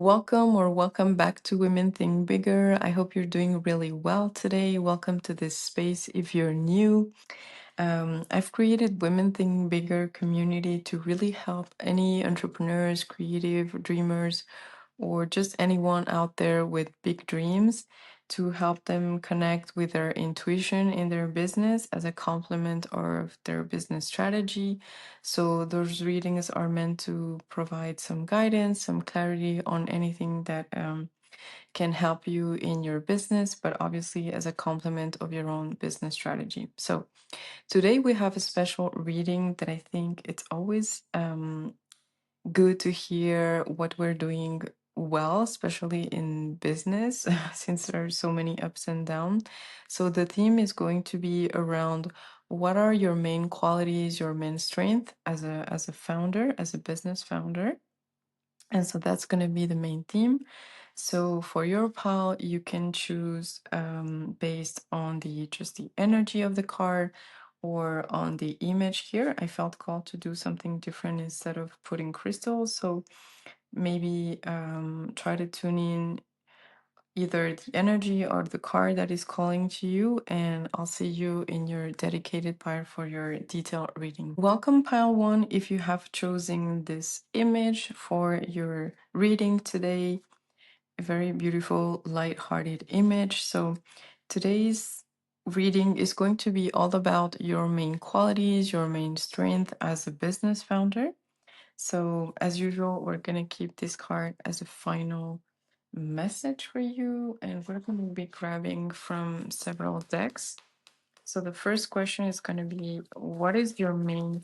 Welcome back to Women Think Bigger. I hope you're doing really well today. Welcome to this space if you're new. I've created Women Think Bigger community to really help any entrepreneurs, creative dreamers, or just anyone out there with big dreams to help them connect with their intuition in their business as a complement of their business strategy. So, those readings are meant to provide some guidance, some clarity on anything that can help you in your business, but obviously as a complement of your own business strategy. So, today we have a special reading that I think it's always good to hear what we're doing well, especially in business, since there are so many ups and downs. So the theme is going to be around what are your main qualities, your main strength as a founder, as a business founder. And so that's going to be the main theme. So for your pile, you can choose based on the just the energy of the card or on the image here. I felt called to do something different instead of putting crystals. So maybe try to tune in either the energy or the card that is calling to you, and I'll see you in your dedicated pile for your detailed reading. Welcome, pile one, if you have chosen this image for your reading today. A very beautiful, light-hearted image. So today's reading is going to be all about your main qualities, your main strength as a business founder. So, as usual, we're going to keep this card as a final message for you, and we're going to be grabbing from several decks. So, the first question is going to be what are your main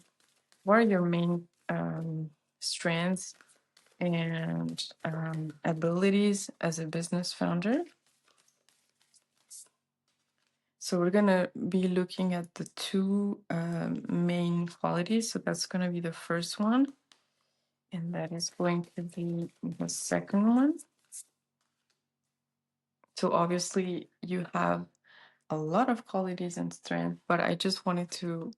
strengths and abilities as a business founder? So, we're going to be looking at the two main qualities. So, that's going to be the first one. And that is going to be the second one. So obviously you have a lot of qualities and strength, but I just wanted to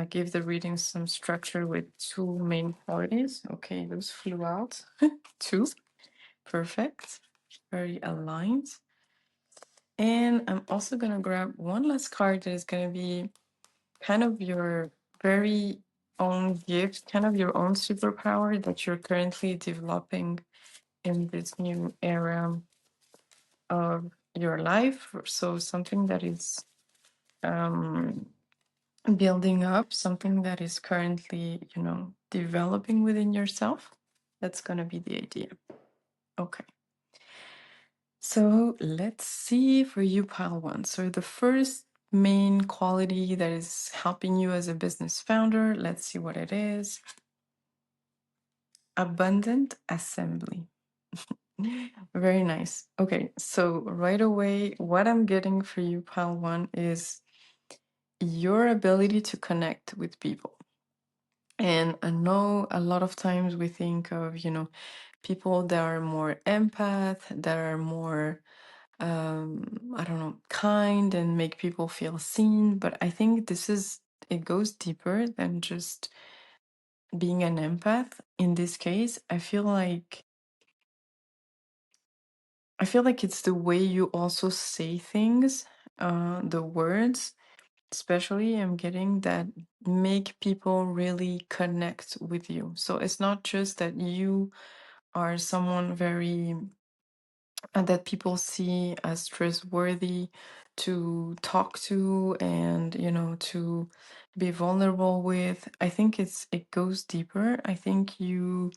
give the reading some structure with two main qualities. Okay, those flew out. Two. Perfect. Very aligned. And I'm also going to grab one last card that is going to be kind of your very own gift, kind of your own superpower that you're currently developing in this new era of your life. So something that is building up, something that is currently, developing within yourself. That's going to be the idea. Okay. So let's see for you, pile one. So the first main quality that is helping you as a business founder, let's see what it is. Abundant assembly. Very nice. Okay, so right away, what I'm getting for you, pile one, is your ability to connect with people. And I know a lot of times we think of, people that are more empath, that are more, I don't know, kind and make people feel seen. But I think it goes deeper than just being an empath. In this case, I feel like it's the way you also say things, the words, especially I'm getting that make people really connect with you. So it's not just that you are someone very that people see as trustworthy to talk to and to be vulnerable with. I think it goes deeper. I think you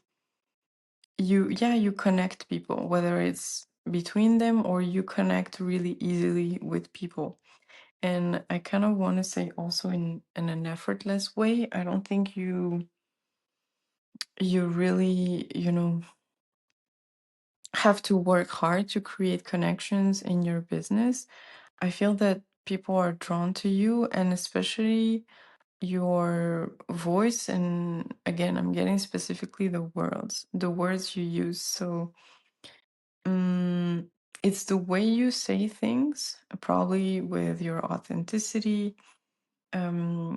connect people, whether it's between them or you connect really easily with people. And I kind of want to say also in an effortless way. I don't think you really, have to work hard to create connections in your business. I feel that people are drawn to you, and especially your voice. And again, I'm getting specifically the words you use. So it's the way you say things, probably with your authenticity,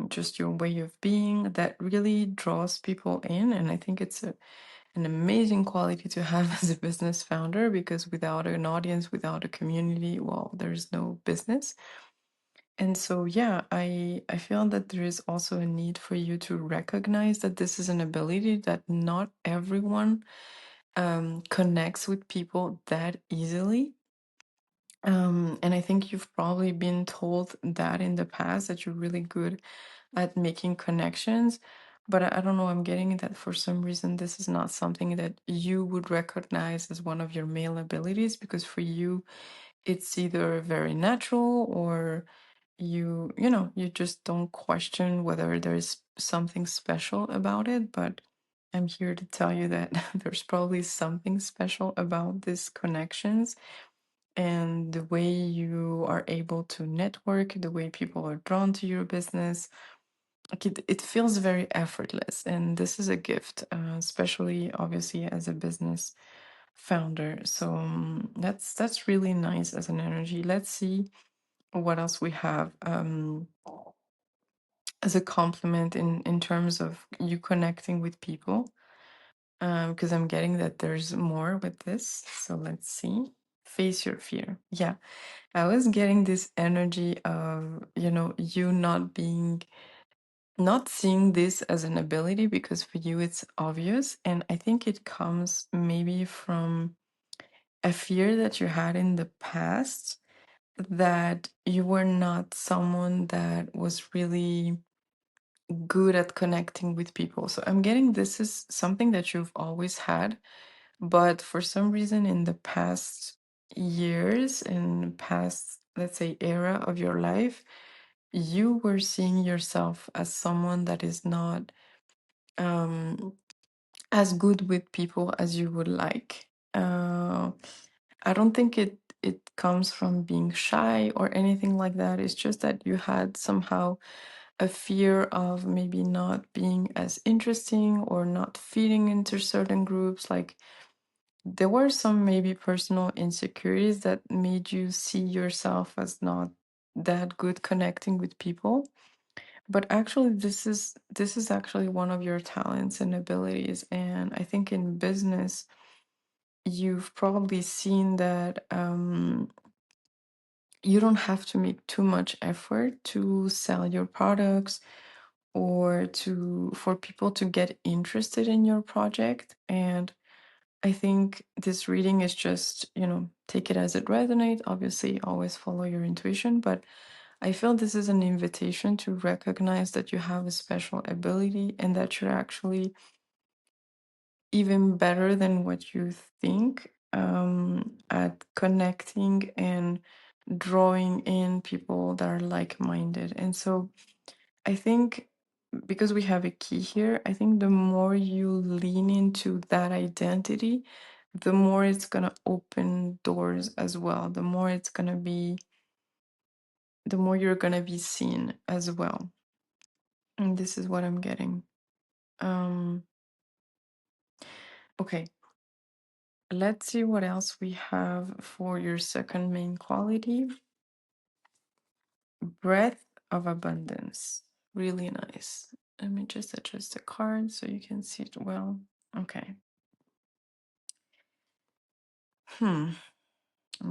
just your way of being, that really draws people in. And I think an amazing quality to have as a business founder, because without an audience, without a community, well, there's no business. And so, yeah, I feel that there is also a need for you to recognize that this is an ability that not everyone connects with people that easily. And I think you've probably been told that in the past, that you're really good at making connections. But I don't know, I'm getting that for some reason this is not something that you would recognize as one of your male abilities, because for you it's either very natural, or you just don't question whether there's something special about it. But I'm here to tell you that there's probably something special about these connections, and the way you are able to network, the way people are drawn to your business. Like it feels very effortless, and this is a gift, especially obviously as a business founder. So that's really nice as an energy. Let's see what else we have as a compliment in terms of you connecting with people, because I'm getting that there's more with this. So let's see. Face your fear. Yeah, I was getting this energy of, you not seeing this as an ability, because for you it's obvious. And I think it comes maybe from a fear that you had in the past, that you were not someone that was really good at connecting with people. So I'm getting this is something that you've always had, but for some reason in the past years, in past, let's say, era of your life, you were seeing yourself as someone that is not um, as good with people as you would like. I don't think it comes from being shy or anything like that. It's just that you had somehow a fear of maybe not being as interesting or not fitting into certain groups. Like there were some maybe personal insecurities that made you see yourself as not that good connecting with people. But actually this is actually one of your talents and abilities. And I think in business you've probably seen that you don't have to make too much effort to sell your products, or to for people to get interested in your project. And I think this reading is just, take it as it resonates. Obviously, always follow your intuition, but I feel this is an invitation to recognize that you have a special ability, and that you're actually even better than what you think, at connecting and drawing in people that are like minded. And so I think, because we have a key here, I think the more you lean into that identity, the more it's going to open doors as well. The more you're going to be seen as well. And this is what I'm getting. Um, okay, let's see what else we have for your second main quality. Breath of abundance. Really nice. Let me just adjust the card so you can see it well. Okay. I'm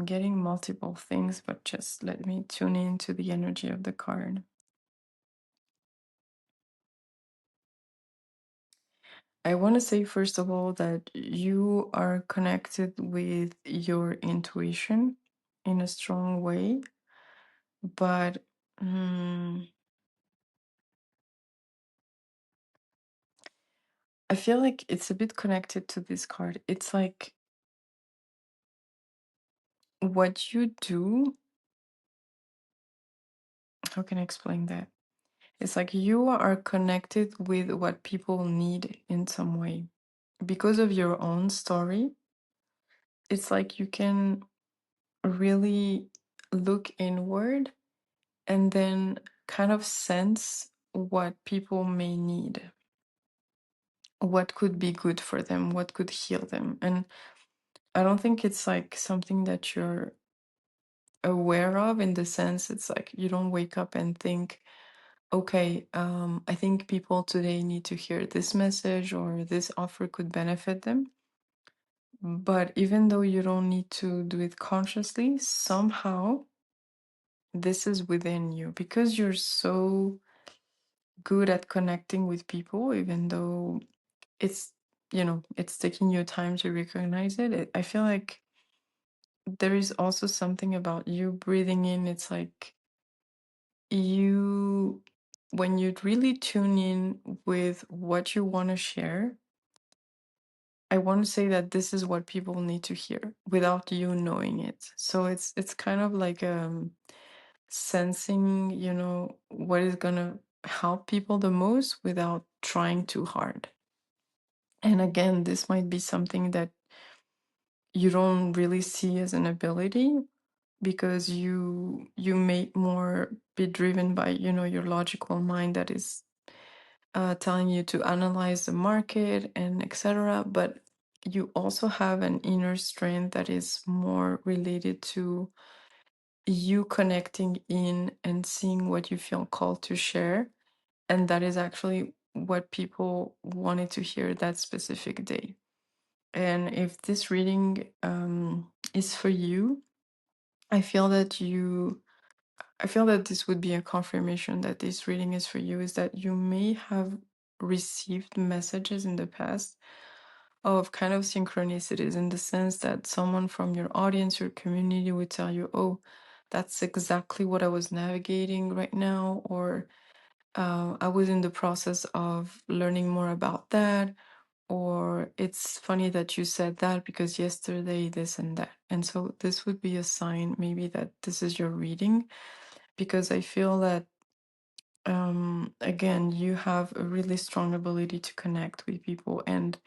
getting multiple things, but just let me tune into the energy of the card. I want to say, first of all, that you are connected with your intuition in a strong way, but I feel like it's a bit connected to this card. It's like what you do. How can I explain that? It's like you are connected with what people need in some way. Because of your own story, it's like you can really look inward and then kind of sense what people may need, what could be good for them, what could heal them. And I don't think it's like something that you're aware of, in the sense it's like you don't wake up and think, okay, I think people today need to hear this message or this offer could benefit them. But even though you don't need to do it consciously, somehow this is within you because you're so good at connecting with people, even though it's, it's taking you time to recognize I feel like there is also something about you breathing in. It's like you, when you really tune in with what you want to share, I want to say that this is what people need to hear without you knowing it. So it's kind of like sensing, what is gonna help people the most without trying too hard. And again, this might be something that you don't really see as an ability because you may more be driven by, your logical mind that is telling you to analyze the market and etc. But you also have an inner strength that is more related to you connecting in and seeing what you feel called to share. And that is actually what people wanted to hear that specific day. And if this reading is for you, I feel that you I feel that this would be a confirmation that this reading is for you, is that you may have received messages in the past of kind of synchronicities, in the sense that someone from your audience, your community would tell you, oh, that's exactly what I was navigating right now, or I was in the process of learning more about that, or it's funny that you said that because yesterday this and that. And so this would be a sign maybe that this is your reading, because I feel that again, you have a really strong ability to connect with people. And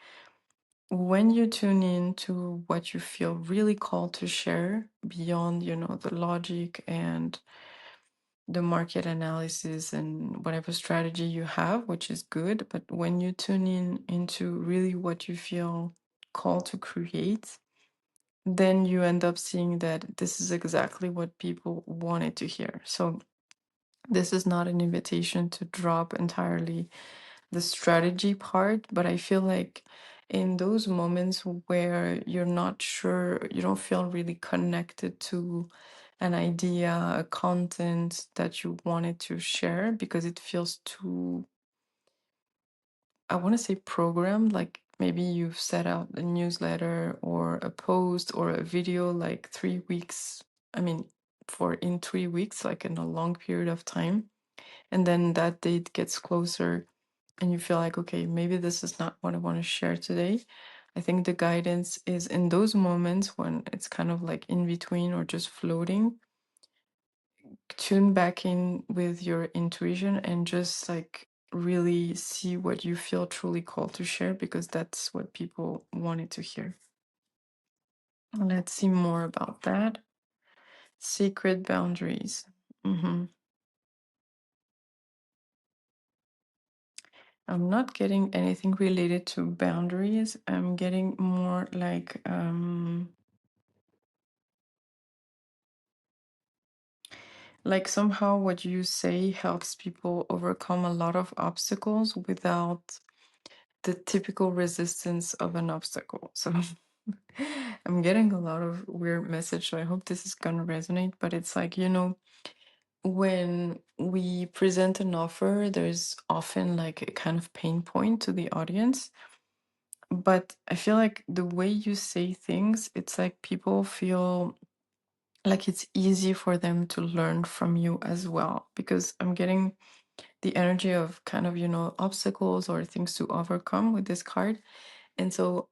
when you tune in to what you feel really called to share beyond, the logic and the market analysis and whatever strategy you have, which is good, but when you tune in into really what you feel called to create, then you end up seeing that this is exactly what people wanted to hear. So this is not an invitation to drop entirely the strategy part, but I feel like in those moments where you're not sure, you don't feel really connected to an idea, a content that you wanted to share because it feels too, I want to say programmed, like maybe you've set out a newsletter or a post or a video like 3 weeks, I mean, for in 3 weeks, like in a long period of time. And then that date gets closer and you feel like, okay, maybe this is not what I want to share today. I think the guidance is in those moments when it's kind of like in between or just floating, tune back in with your intuition and just like really see what you feel truly called to share, because that's what people wanted to hear. Let's see more about that. Sacred boundaries. hmm I'm not getting anything related to boundaries. I'm getting more like somehow what you say helps people overcome a lot of obstacles without the typical resistance of an obstacle. So I'm getting a lot of weird message, so I hope this is gonna resonate. But it's like, when we present an offer, there's often like a kind of pain point to the audience. But I feel like the way you say things, it's like people feel like it's easy for them to learn from you as well. Because I'm getting the energy of kind of, obstacles or things to overcome with this card. And so,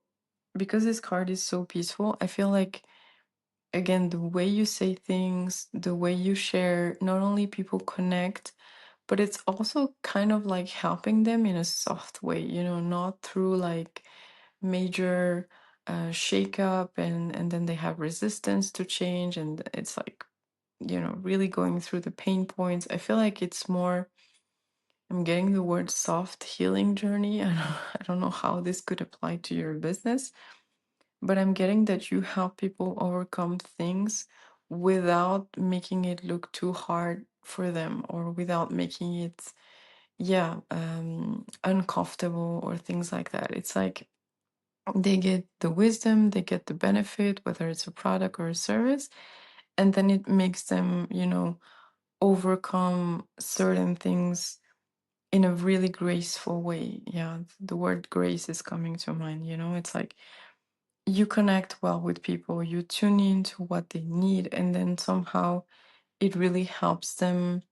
because this card is so peaceful, I feel like, again, the way you say things, the way you share, not only people connect, but it's also kind of like helping them in a soft way, not through like major shakeup and then they have resistance to change. And it's like, really going through the pain points. I feel like it's more, I'm getting the word soft healing journey. I don't know how this could apply to your business, but I'm getting that you help people overcome things without making it look too hard for them, or without making it, yeah, uncomfortable or things like that. It's like they get the wisdom, they get the benefit, whether it's a product or a service, and then it makes them, overcome certain things in a really graceful way. Yeah, the word grace is coming to mind. It's like you connect well with people, you tune into what they need, and then somehow it really helps them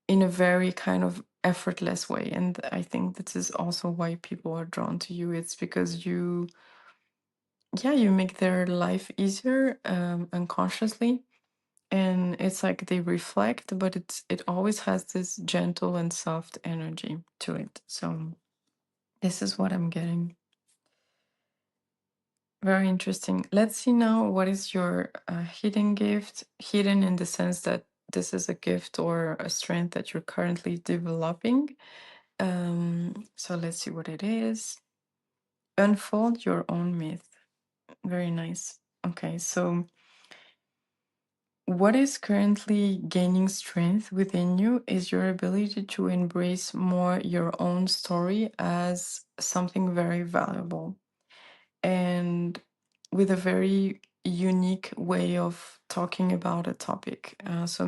in a very kind of effortless way. And I think this is also why people are drawn to you. It's because yeah, you make their life easier, unconsciously. And it's like they reflect, but it always has this gentle and soft energy to it. So this is what I'm getting. Very interesting. Let's see now, what is your hidden gift? Hidden in the sense that this is a gift or a strength that you're currently developing. So let's see what it is. Unfold your own myth. Very nice. Okay, so what is currently gaining strength within you is your ability to embrace more your own story as something very valuable, and with a very unique way of talking about a topic. So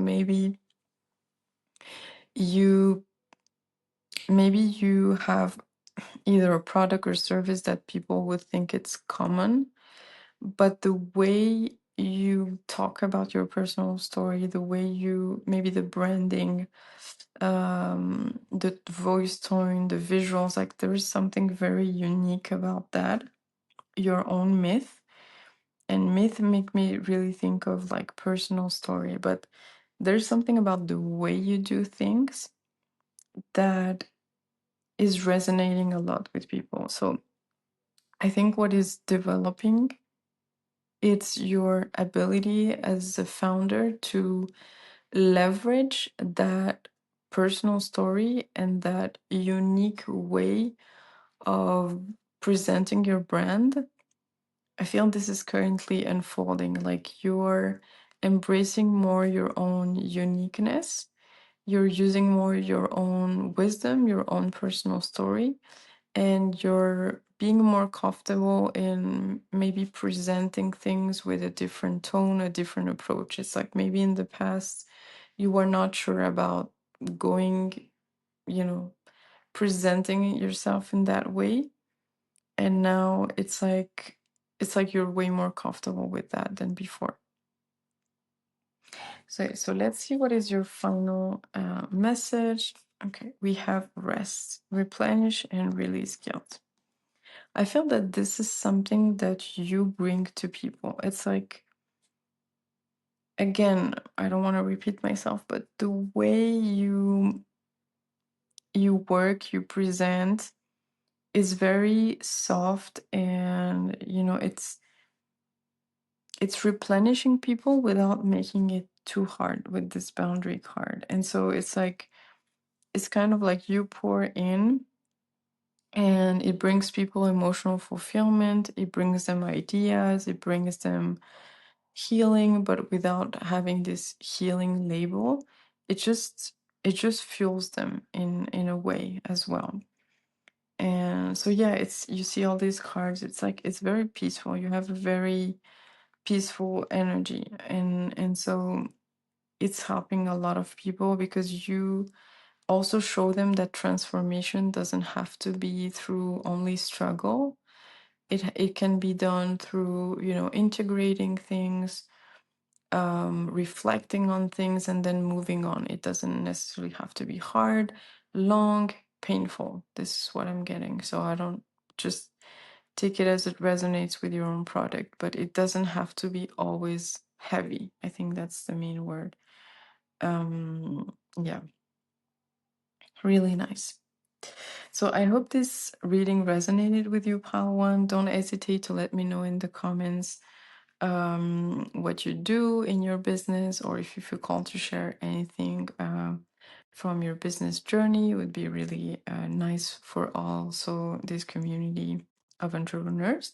you maybe you have either a product or service that people would think it's common, but the way you talk about your personal story, the way you, maybe the branding, the voice tone, the visuals, like there is something very unique about that, your own myth. And myth make me really think of like personal story, but there's something about the way you do things that is resonating a lot with people. So I think what is developing, it's your ability as a founder to leverage that personal story and that unique way of presenting your brand. I feel this is currently unfolding, like you're embracing more your own uniqueness. You're using more your own wisdom, your own personal story, and you're being more comfortable in maybe presenting things with a different tone, a different approach. It's like maybe in the past you were not sure about going, you know, presenting yourself in that way. And now it's like you're way more comfortable with that than before. So let's see, what is your final message. Okay, we have rest, replenish, and release guilt. I feel that this is something that you bring to people. It's like, again, I don't want to repeat myself, but the way you work, you present is very soft, and it's replenishing people without making it too hard with this boundary card. And so it's kind of like you pour in, and it brings people emotional fulfillment, it brings them ideas, it brings them healing, but without having this healing label. It just fuels them in a way as well. And so yeah, it's, you see all these cards, it's like it's very peaceful. You have a very peaceful energy, and so it's helping a lot of people because you also show them that transformation doesn't have to be through only struggle. It can be done through, integrating things, reflecting on things, and then moving on. It doesn't necessarily have to be hard, long, painful. This is what I'm getting. So I don't, just take it as it resonates with your own product, but it doesn't have to be always heavy. I think that's the main word. Yeah, really nice. So I hope this reading resonated with you, Pal One. Don't hesitate to let me know in the comments what you do in your business, or if you feel called to share anything from your business journey. It would be really nice for also this community of entrepreneurs.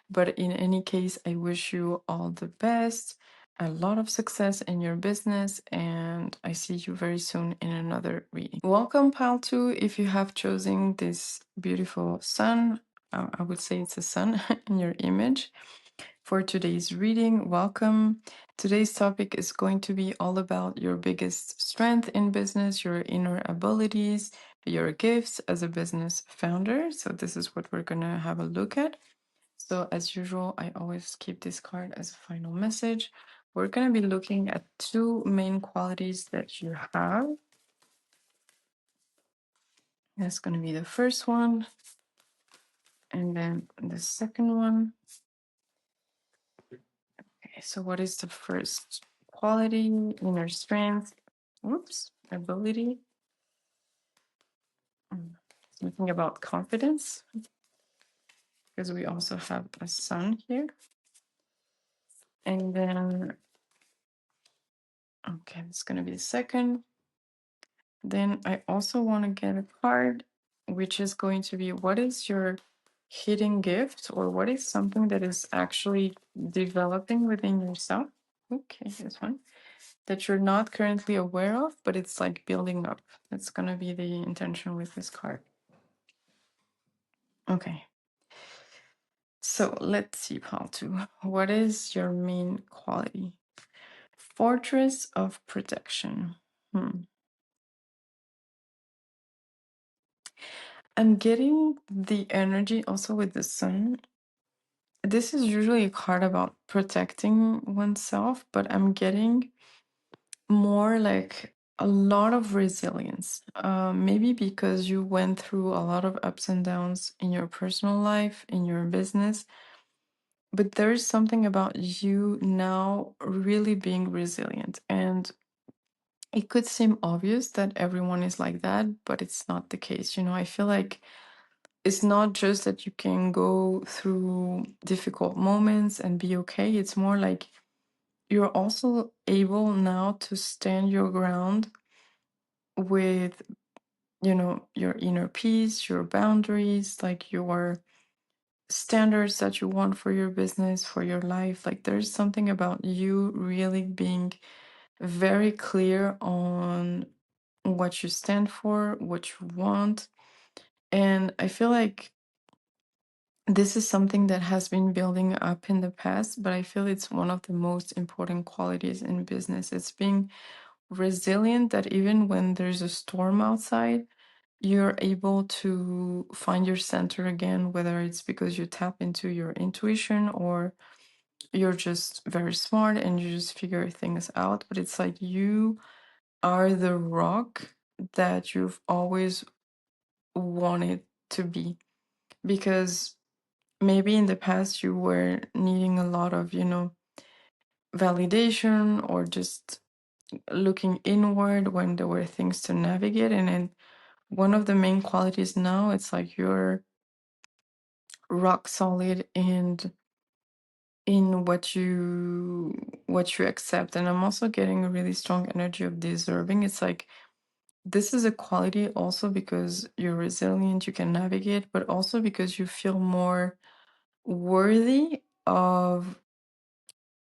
But in any case, I wish you all the best. a lot of success in your business, and I see you very soon in another reading. Welcome, Pile 2. If you have chosen this beautiful sun, I would say it's a sun in your image. For today's reading, welcome. Today's topic is going to be all about your biggest strength in business, your inner abilities, your gifts as a business founder. So this is what we're going to have a look at. So as usual, I always keep this card as a final message. We're going to be looking at two main qualities that you have. That's going to be the first one, and then the second one. Okay, so what is the first quality? Inner strength. Whoops, ability. Something about confidence, because we also have a sun here. And then, okay, it's going to be the second. Then I also want to get a card, which is going to be, what is your hidden gift, or what is something that is actually developing within yourself? Okay, this one. That you're not currently aware of, but it's like building up. That's going to be the intention with this card. Okay. So let's see, Pal 2. What is your main quality? Fortress of protection. I'm getting the energy also with the sun. This is usually a card about protecting oneself, but I'm getting more like a lot of resilience. Maybe because you went through a lot of ups and downs in your personal life, in your business, but there is something about you now really being resilient. And it could seem obvious that everyone is like that, but it's not the case. I feel like it's not just that you can go through difficult moments and be okay. It's more like you're also able now to stand your ground with, your inner peace, your boundaries, like your standards that you want for your business, for your life. Like there's something about you really being very clear on what you stand for, what you want. And I feel like this is something that has been building up in the past, but I feel it's one of the most important qualities in business. It's being resilient, that even when there's a storm outside, you're able to find your center again, whether it's because you tap into your intuition or you're just very smart and you just figure things out. But it's like you are the rock that you've always wanted to be. Because maybe in the past you were needing a lot of, validation, or just looking inward when there were things to navigate. And then one of the main qualities now, it's like you're rock solid in what you accept. And I'm also getting a really strong energy of deserving. It's like this is a quality also because you're resilient, you can navigate, but also because you feel more worthy of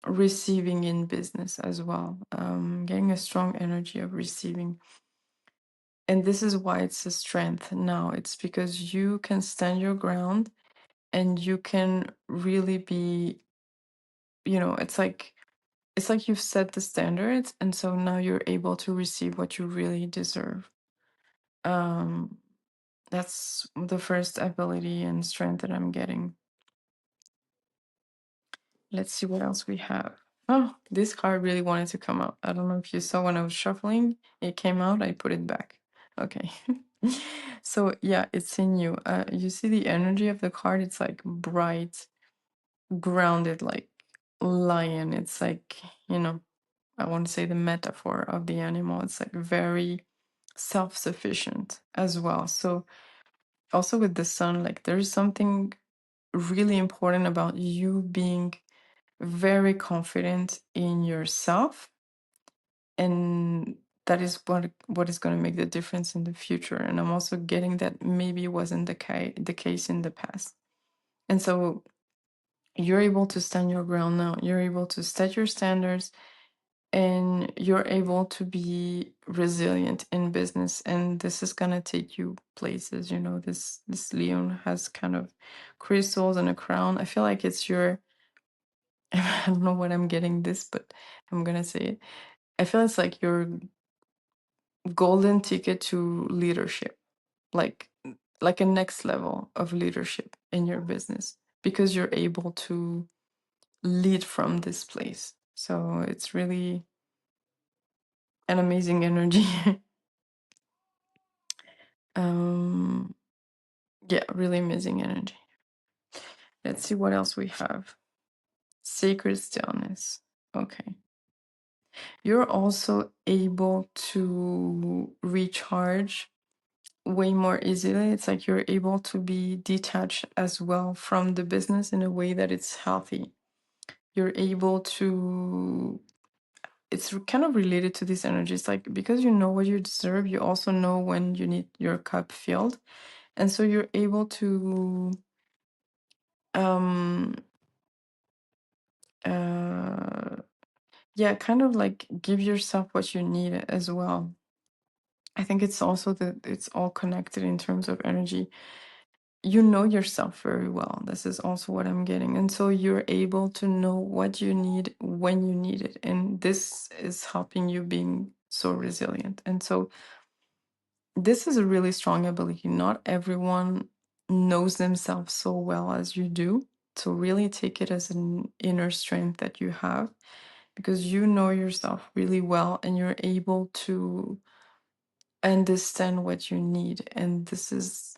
receiving in business as well. Getting a strong energy of receiving. And this is why it's a strength now. It's because you can stand your ground and you can really be, it's like you've set the standards, and so now you're able to receive what you really deserve. Um, that's the first ability and strength that I'm getting. Let's see what else we have. Oh, this card really wanted to come out. I don't know if you saw when I was shuffling, it came out, I put it back. Okay. So yeah, it's in you. You see the energy of the card, it's like bright, grounded, like lion. It's like, I want to say the metaphor of the animal. It's like very self-sufficient as well. So also with the sun, like there's something really important about you being very confident in yourself, and that is what is going to make the difference in the future. And I'm also getting that maybe it wasn't the case in the past. And so you're able to stand your ground now. You're able to set your standards, and you're able to be resilient in business, and this is gonna take you places. This Leon has kind of crystals and a crown. I feel like it's your I don't know what I'm getting this, but I'm gonna say it. I feel it's like your golden ticket to leadership, like like a next level of leadership in your business, because you're able to lead from this place. So it's really an amazing energy. um yeah, really amazing energy. Let's see what else we have. Sacred stillness. Okay. You're also able to recharge way more easily. It's like you're able to be detached as well from the business in a way that it's healthy. You're able to, it's kind of related to this energy. It's like because you know what you deserve, you also know when you need your cup filled. And so you're able to um uh yeah, kind of like give yourself what you need as well. I think it's also that it's all connected in terms of energy. You know yourself very well. This is also what I'm getting. And so you're able to know what you need when you need it. And this is helping you being so resilient. And so this is a really strong ability. Not everyone knows themselves so well as you do. So really take it as an inner strength that you have, because you know yourself really well and you're able to understand what you need. And this is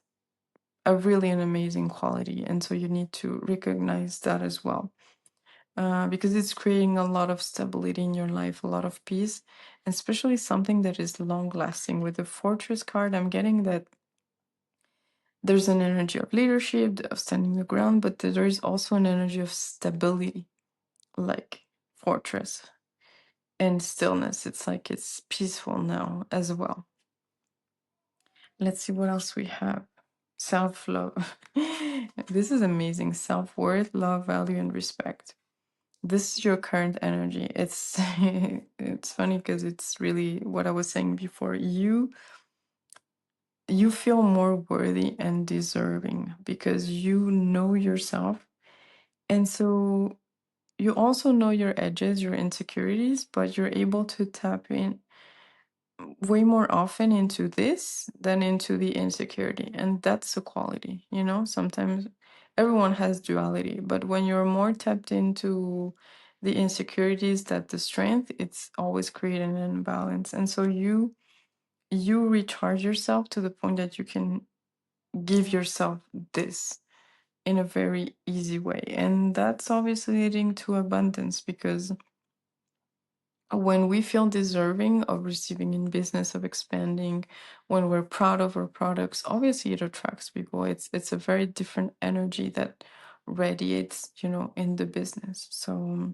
a really an amazing quality. And so you need to recognize that as well. Because it's creating a lot of stability in your life, a lot of peace, and especially something that is long lasting. With the Fortress card, I'm getting that there's an energy of leadership, of standing the ground, but there is also an energy of stability, like Fortress and stillness. It's like it's peaceful now as well. Let's see what else we have. Self love. This is amazing. Self worth, love, value, and respect. This is your current energy. It's it's funny because it's really what I was saying before. You feel more worthy and deserving because you know yourself, and so you also know your edges, your insecurities, but you're able to tap in way more often into this than into the insecurity. And that's a quality. Sometimes everyone has duality, but when you're more tapped into the insecurities that the strength, it's always creating an imbalance. And so you recharge yourself to the point that you can give yourself this in a very easy way. And that's obviously leading to abundance, because when we feel deserving of receiving in business, of expanding, when we're proud of our products, obviously it attracts people. It's a very different energy that radiates, in the business. So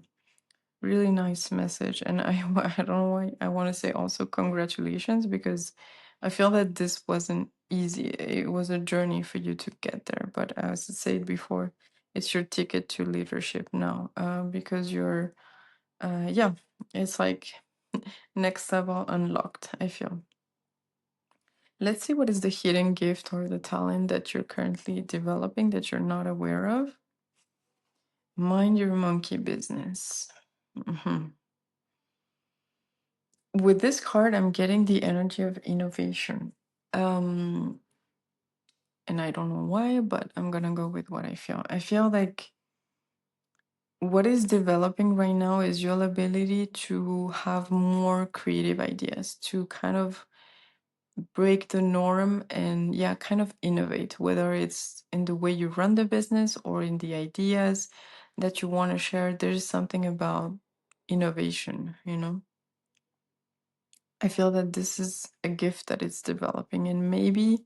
really nice message. And I don't know why I want to say also congratulations, because I feel that this wasn't easy. It was a journey for you to get there. But as I said before, it's your ticket to leadership now, because yeah, it's like next level unlocked, I feel. Let's see what is the hidden gift or the talent that you're currently developing that you're not aware of. Mind your monkey business. Mhm. With this card, I'm getting the energy of innovation. Um, and I don't know why, but I'm gonna go with what I feel. I feel like what is developing right now is your ability to have more creative ideas, to kind of break the norm and, yeah, kind of innovate, whether it's in the way you run the business or in the ideas that you want to share. There's something about innovation. I feel that this is a gift that it's developing, and maybe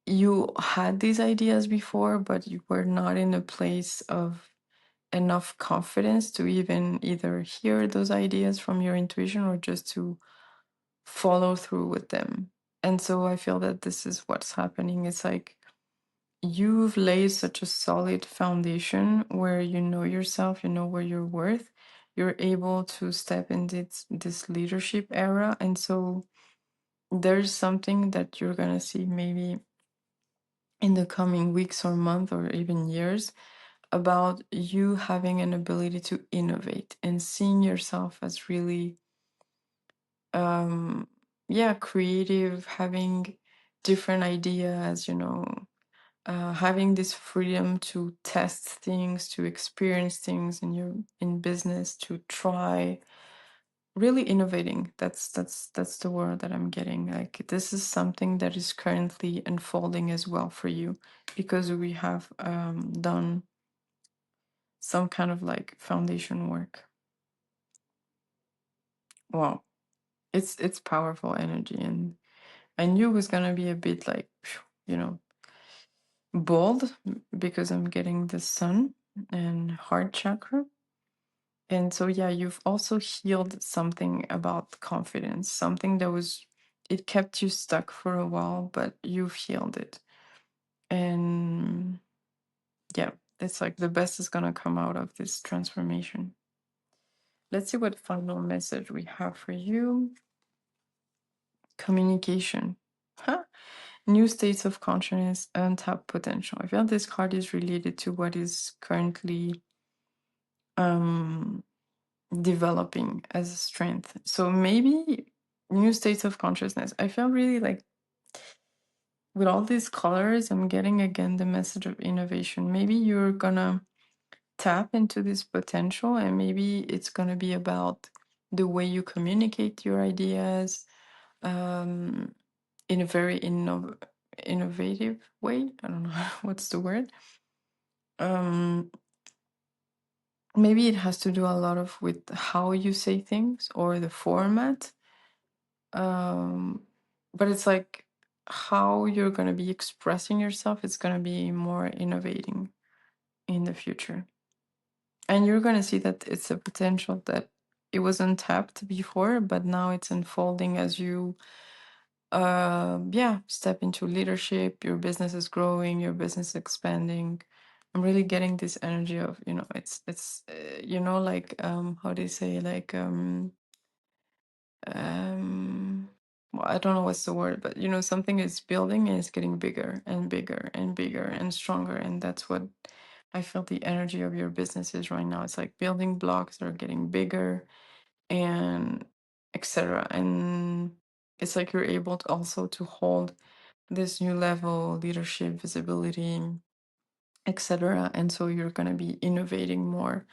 you had these ideas before, but you were not in a place of enough confidence to even either hear those ideas from your intuition or just to follow through with them. And so I feel that this is what's happening. It's like you've laid such a solid foundation where you know yourself, you know where you're worth. You're able to step into this leadership era. And so there's something that you're going to see maybe in the coming weeks or month or even years about you having an ability to innovate and seeing yourself as really yeah, creative, having different ideas, having this freedom to test things, to experience things in your in business, to try, really innovating. That's the word that I'm getting. Like, this is something that is currently unfolding as well for you, because we have done some kind of like foundation work. Wow, it's powerful energy. And I knew it was gonna be a bit like, you know, bold, because I'm getting the sun and heart chakra. And so, yeah, you've also healed something about confidence, something that was, it kept you stuck for a while, but you've healed it. And yeah, it's like the best is gonna come out of this transformation. Let's see what final message we have for you. Communication. Huh? New states of consciousness, untapped potential. I feel this card is related to what is currently um developing as a strength. So maybe new states of consciousness. I feel really like with all these colors, I'm getting again the message of innovation. Maybe you're gonna tap into this potential, and maybe it's gonna be about the way you communicate your ideas um, in a very innovative way. I don't know what's the word. Um, Maybe it has to do a lot of with how you say things or the format. um but it's like how you're going to be expressing yourself, it's going to be more innovating in the future. And you're going to see that it's a potential that it was untapped before, but now it's unfolding as you yeah, step into leadership. Your business is growing, your business is expanding. I'm really getting this energy of, like, how do you say, like, um well, I don't know what's the word, but something is building and it's getting bigger and bigger and bigger and stronger. And that's what I feel the energy of your business is right now. It's like building blocks that are getting bigger and etc. And it's like you're able to also to hold this new level leadership, visibility, etc. And so you're going to be innovating more.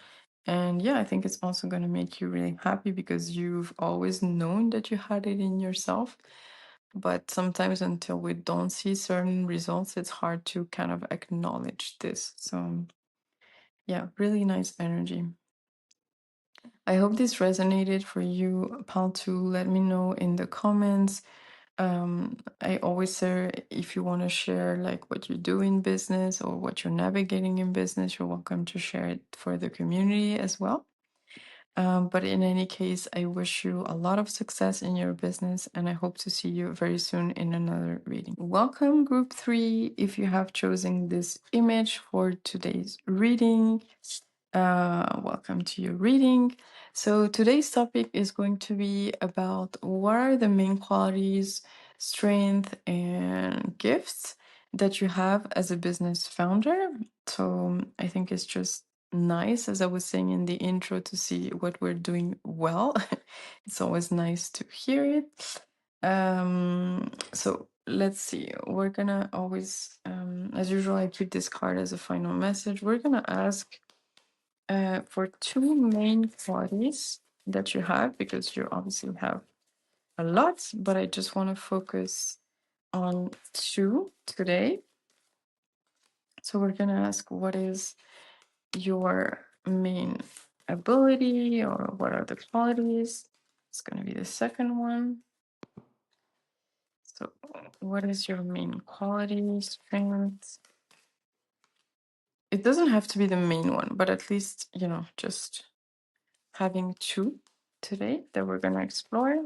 And yeah, I think it's also going to make you really happy, because you've always known that you had it in yourself. But sometimes until we don't see certain results, it's hard to kind of acknowledge this. So yeah, really nice energy. I hope this resonated for you, pal. To let me know in the comments. I always say, if you want to share like what you do in business or what you're navigating in business, you're welcome to share it for the community as well. But in any case, I wish you a lot of success in your business, and I hope to see you very soon in another reading. Welcome, group 3. If you have chosen this image for today's reading, welcome to your reading. So today's topic is going to be about what are the main qualities, strength, and gifts that you have as a business founder. So I think it's just nice, as I was saying in the intro, to see what we're doing well. It's always nice to hear it. So let's see. We're gonna always, as usual, I keep this card as a final message. We're gonna ask for two main qualities that you have, because you obviously have a lot, but I just want to focus on two today. So we're gonna ask, what is your main ability, or what are the qualities? It's going to be the second one. So what is your main quality, strength? It doesn't have to be the main one, but at least, just having two today that we're going to explore.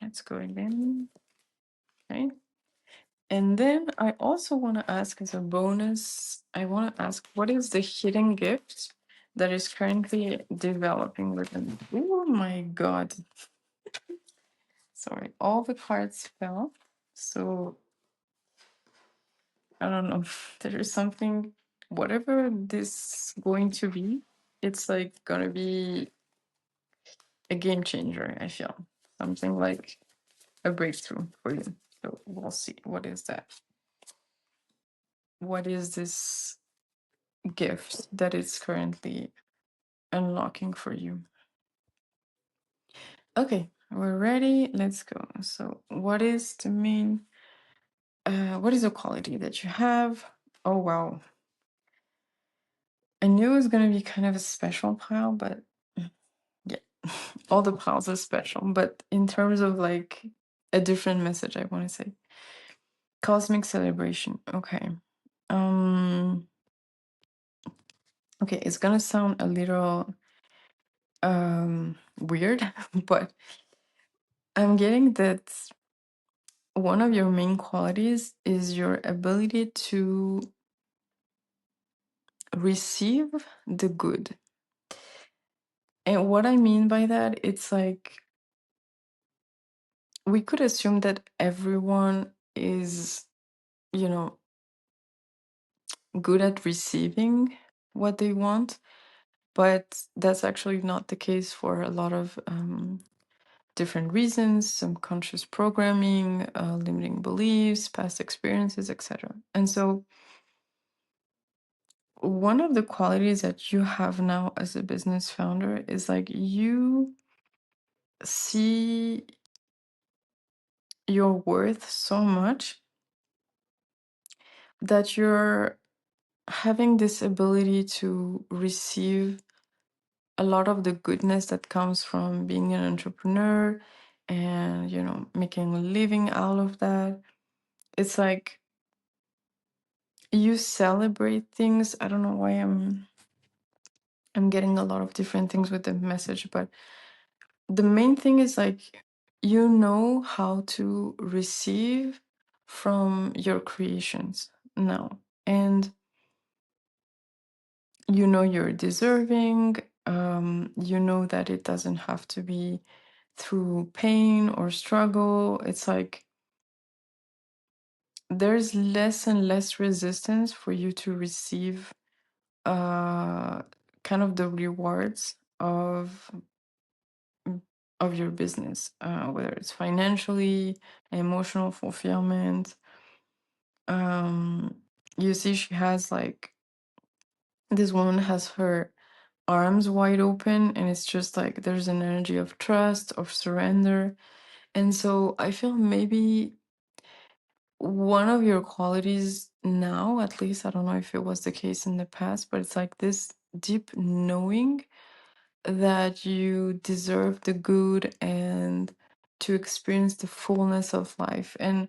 Let's go again. Okay. And then I also want to ask as a bonus, I want to ask what is the hidden gift that is currently developing within? Oh my God. Sorry, all the cards fell. So I don't know. There is something, whatever this going to be, it's like gonna be a game changer, I feel. Something like a breakthrough for you. So we'll see. What is that? What is this gift that is currently unlocking for you? Okay, we're ready. Let's go. So, what is the main, what is the quality that you have? Oh, wow. I knew it was going to be kind of a special pile, but yeah, all the piles are special. But in terms of like a different message, I want to say cosmic celebration. Okay. Um, okay, it's going to sound a little weird, but I'm getting that one of your main qualities is your ability to receive the good. And what I mean by that, it's like we could assume that everyone is, you know, good at receiving what they want, but that's actually not the case for a lot of different reasons, subconscious programming, limiting beliefs, past experiences, etc. And so one of the qualities that you have now as a business founder is like you see your worth so much that you're having this ability to receive a lot of the goodness that comes from being an entrepreneur and making a living out of that. It's like you celebrate things. I don't know why I'm getting a lot of different things with the message, but the main thing is like you know how to receive from your creations now, and you know you're deserving. You know that it doesn't have to be through pain or struggle. It's like there's less and less resistance for you to receive uh kind of the rewards of your business, whether it's financially, emotional fulfillment. um you see, she has like, this woman has her arms wide open, and it's just like there's an energy of trust, of surrender. And so I feel maybe one of your qualities now, at least, I don't know if it was the case in the past, but it's like this deep knowing that you deserve the good and to experience the fullness of life. And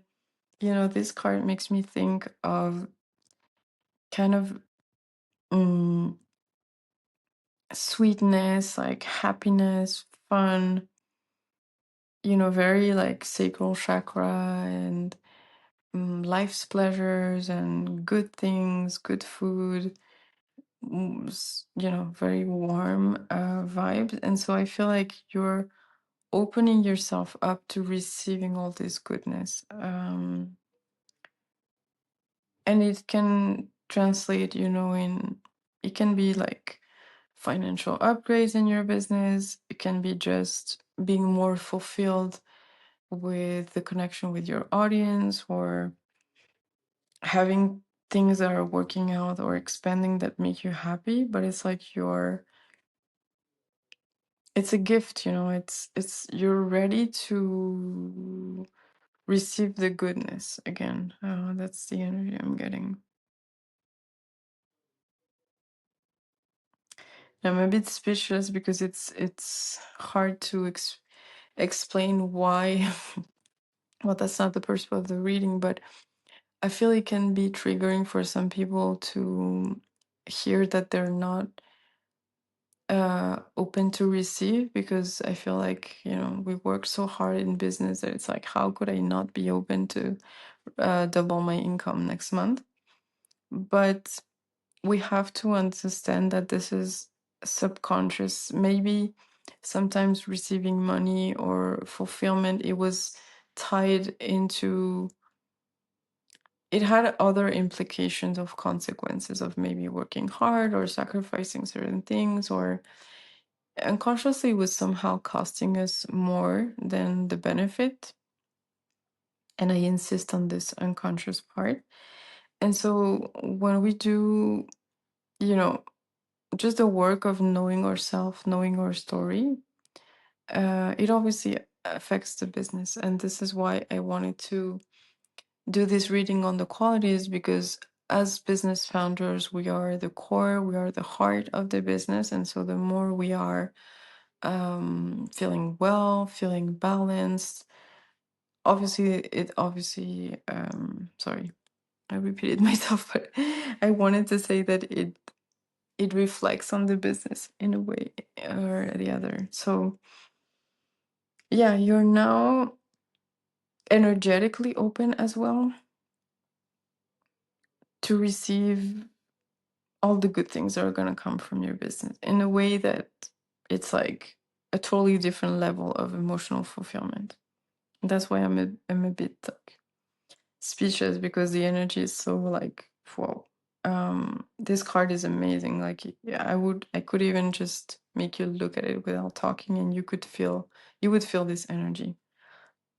this card makes me think of kind of um, sweetness, like happiness, fun, very like sacral chakra, and life's pleasures and good things, good food, very warm vibes. And so I feel like you're opening yourself up to receiving all this goodness. And it can translate, it can be like financial upgrades in your business. It can be just being more fulfilled with the connection with your audience, or having things that are working out or expanding that make you happy. But it's like it's a gift, it's you're ready to receive the goodness again. That's the energy I'm getting. I'm a bit speechless because it's hard to explain why. Well, that's not the purpose of the reading, but I feel it can be triggering for some people to hear that they're not open to receive, because I feel like we work so hard in business that it's like, how could I not be open to double my income next month. But we have to understand that this is subconscious. Maybe sometimes receiving money or fulfillment, it was tied into, it had other implications of consequences of maybe working hard or sacrificing certain things, or unconsciously it was somehow costing us more than the benefit. And I insist on this unconscious part. And so when we do, you know, just the work of knowing ourselves, knowing our story, it obviously affects the business. And this is why I wanted to do this reading on the qualities, because as business founders, we are the core, we are the heart of the business. And so the more we are feeling well, feeling balanced, obviously, sorry, I repeated myself, but I wanted to say that it reflects on the business in a way or the other. So yeah, you're now energetically open as well to receive all the good things that are going to come from your business in a way that it's like a totally different level of emotional fulfillment. That's why I'm a bit like speechless, because the energy is so like, whoa. This card is amazing. Like, yeah, I could even just make you look at it without talking, and you would feel this energy.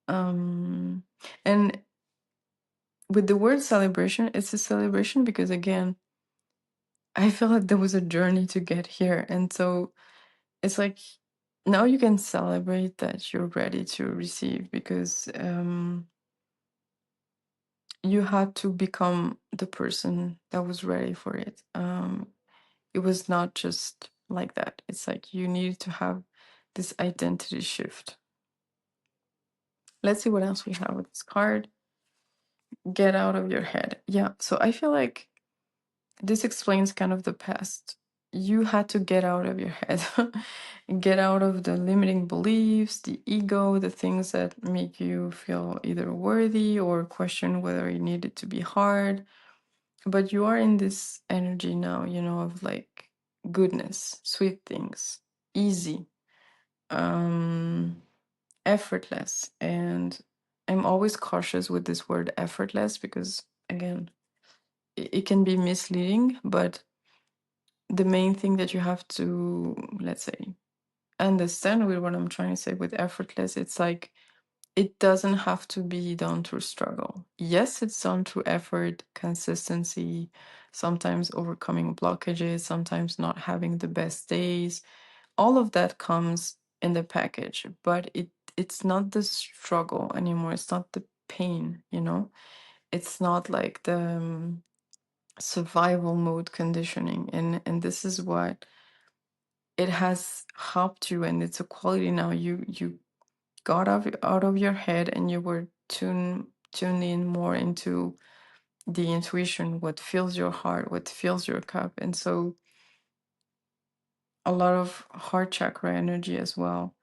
um and with the word celebration, it's a celebration because, again, I feel like there was a journey to get here. And so it's like now you can celebrate that you're ready to receive, because you had to become the person that was ready for it. It was not just like that. It's like you need to have this identity shift. Let's see what else we have with this card. Get out of your head. Yeah. So I feel like this explains kind of the past. You had to get out of your head, get out of the limiting beliefs, the ego, the things that make you feel either worthy or question whether you need it to be hard. But you are in this energy now, of like goodness, sweet things, easy, um, effortless. And I'm always cautious with this word effortless because, again, it can be misleading, but the main thing that you have to, let's say, understand with what I'm trying to say with effortless, it's like it doesn't have to be done through struggle. Yes, it's done through effort, consistency, sometimes overcoming blockages, sometimes not having the best days. All of that comes in the package, but it's not the struggle anymore. It's not the pain. It's not like the survival mode conditioning, and this is what it has helped you, and it's a quality now. You got out of your head, and you were tuned in more into the intuition, what fills your heart, what fills your cup. And so a lot of heart chakra energy as well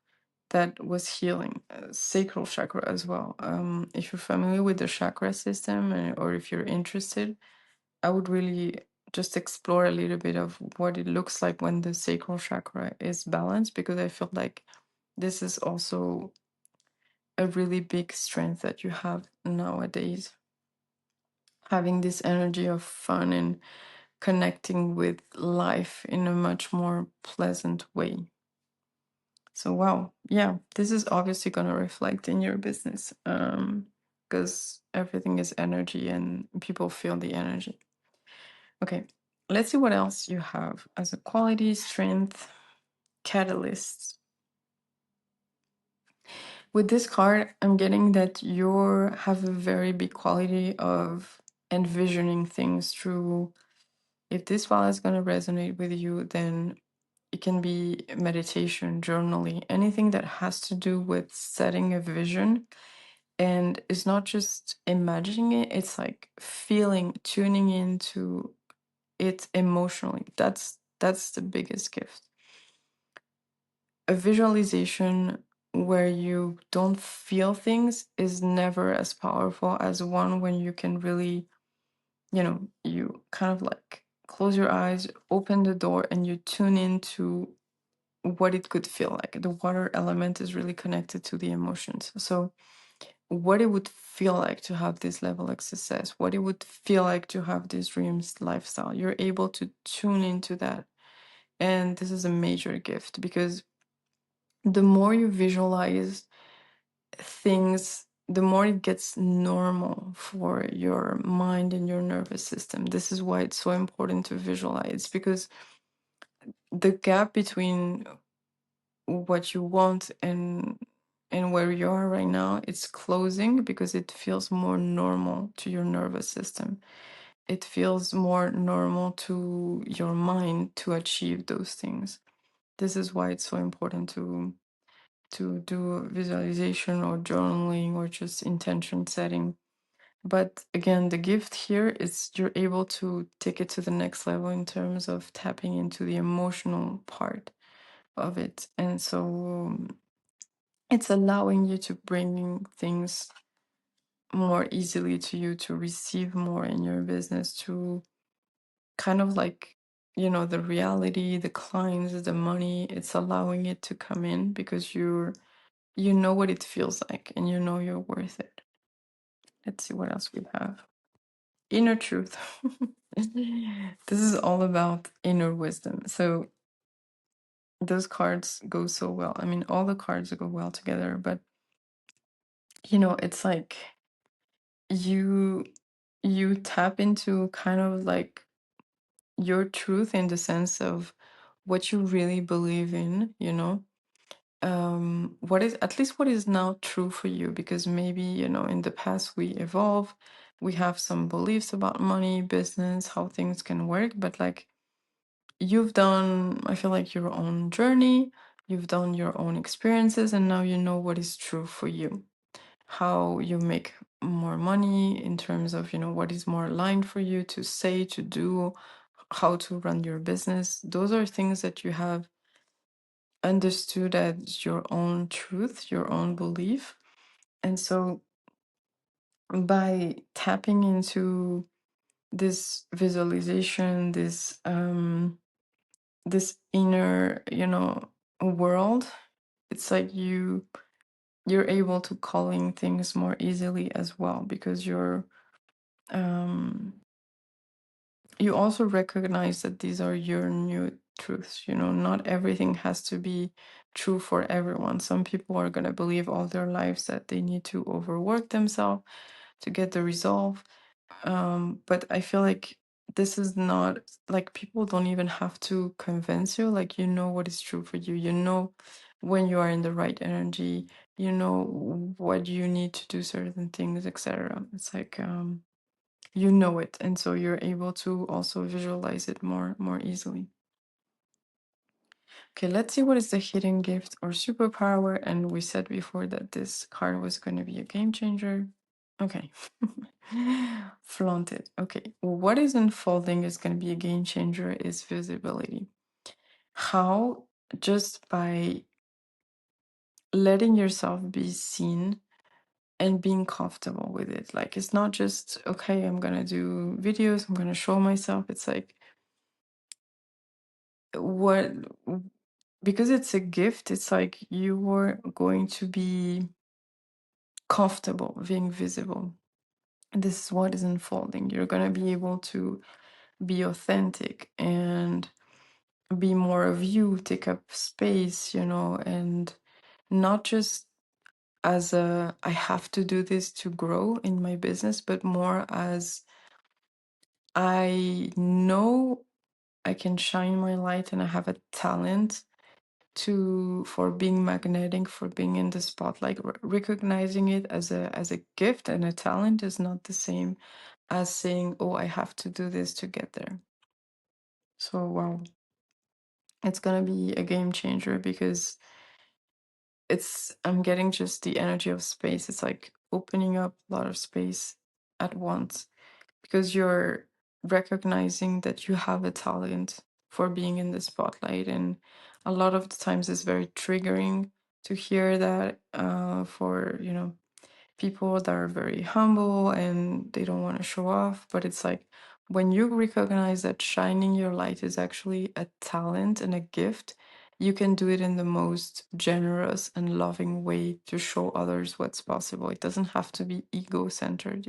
that was healing, sacral chakra as well. If you're familiar with the chakra system, or if you're interested, I would really just explore a little bit of what it looks like when the sacral chakra is balanced, because I feel like this is also a really big strength that you have nowadays. Having this energy of fun and connecting with life in a much more pleasant way. So, wow, yeah, this is obviously going to reflect in your business, because everything is energy and people feel the energy. Okay, let's see what else you have as a quality, strength, catalyst. With this card, I'm getting that you have a very big quality of envisioning things through. If this file is going to resonate with you, then it can be meditation, journaling, anything that has to do with setting a vision. And it's not just imagining it, it's like feeling, tuning into it emotionally. That's the biggest gift. A visualization where you don't feel things is never as powerful as one when you can really, you kind of like close your eyes, open the door, and you tune into what it could feel like. The water element is really connected to the emotions. So, what it would feel like to have this level of success, what it would feel like to have this dreams lifestyle, you're able to tune into that. And this is a major gift because the more you visualize things, the more it gets normal for your mind and your nervous system. This is why it's so important to visualize, because the gap between what you want and where you are right now, it's closing because it feels more normal to your nervous system. It feels more normal to your mind to achieve those things. This is why it's so important to do visualization or journaling or just intention setting. But again, the gift here is you're able to take it to the next level in terms of tapping into the emotional part of it. And so it's allowing you to bring things more easily to you, to receive more in your business, to kind of like, the reality, the clients, the money, it's allowing it to come in because you know what it feels like and you know you're worth it. Let's see what else we have. Inner truth. This is all about inner wisdom. So those cards go so well. I mean, all the cards go well together, but it's like you you tap into kind of like your truth in the sense of what you really believe in, what is at least what is now true for you, because maybe in the past we evolve, we have some beliefs about money, business, how things can work, but like you've done, I feel like, your own journey, you've done your own experiences, and now you know what is true for you, how you make more money in terms of what is more aligned for you to say, to do, how to run your business. Those are things that you have understood as your own truth, your own belief. And so by tapping into this visualization, this inner, world, it's like you're able to calling things more easily as well, because um you also recognize that these are your new truths. Not everything has to be true for everyone. Some people are going to believe all their lives that they need to overwork themselves to get the resolve. But I feel like this is not like, people don't even have to convince you. Like, what is true for you. When you are in the right energy, what you need to do certain things, etc. It's like, it, and so you're able to also visualize it more easily. Okay, let's see what is the hidden gift or superpower. And we said before that this card was going to be a game changer. Okay. Flaunt it. Okay, what is unfolding is going to be a game changer is visibility. How? Just by letting yourself be seen and being comfortable with it. Like, it's not just, okay, I'm gonna do videos, I'm gonna show myself. It's like, what, because it's a gift, it's like you are going to be comfortable being visible. This is what is unfolding. You're going to be able to be authentic and be more of you, take up space, and not just as a I have to do this to grow in my business, but more as I know I can shine my light and I have a talent for being magnetic, for being in the spotlight. Recognizing it as a gift and a talent is not the same as saying, oh, I have to do this to get there. So wow, it's gonna be a game changer, because I'm getting just the energy of space. It's like opening up a lot of space at once, because you're recognizing that you have a talent for being in the spotlight. And a lot of the times it's very triggering to hear that for, people that are very humble and they don't want to show off. But it's like when you recognize that shining your light is actually a talent and a gift, you can do it in the most generous and loving way to show others what's possible. It doesn't have to be ego centered.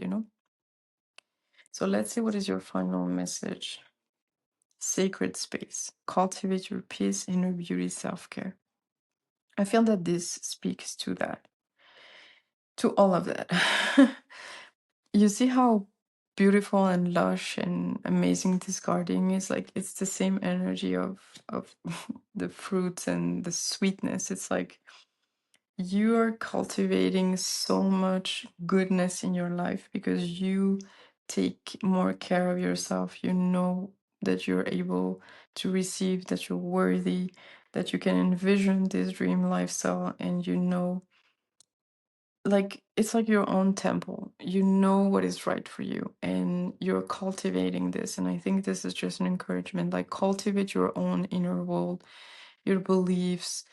So let's see, what is your final message? Sacred space. Cultivate your peace, inner beauty, self care. I feel that this speaks to that, to all of that. You see how beautiful and lush and amazing this gardening is? Like, it's the same energy of the fruits and the sweetness. It's like you are cultivating so much goodness in your life because you take more care of yourself. You know that you're able to receive, that you're worthy, that you can envision this dream lifestyle, and like it's like your own temple. You know what is right for you, and you're cultivating this. And I think this is just an encouragement, like cultivate your own inner world, your beliefs,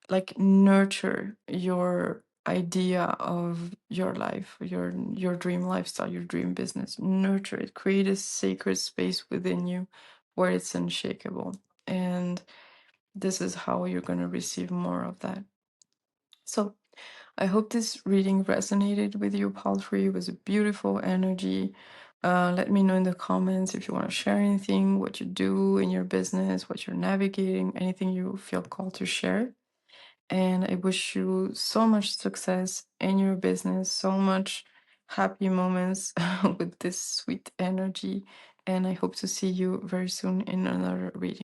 like nurture your idea of your life, your dream lifestyle, your dream business. Nurture it, create a sacred space within you where it's unshakable. And this is how you're going to receive more of that. So I hope this reading resonated with you, Palfrey. It was a beautiful energy. Let me know in the comments if you want to share anything, what you do in your business, what you're navigating, anything you feel called to share. And I wish you so much success in your business, so much happy moments with this sweet energy. And I hope to see you very soon in another reading.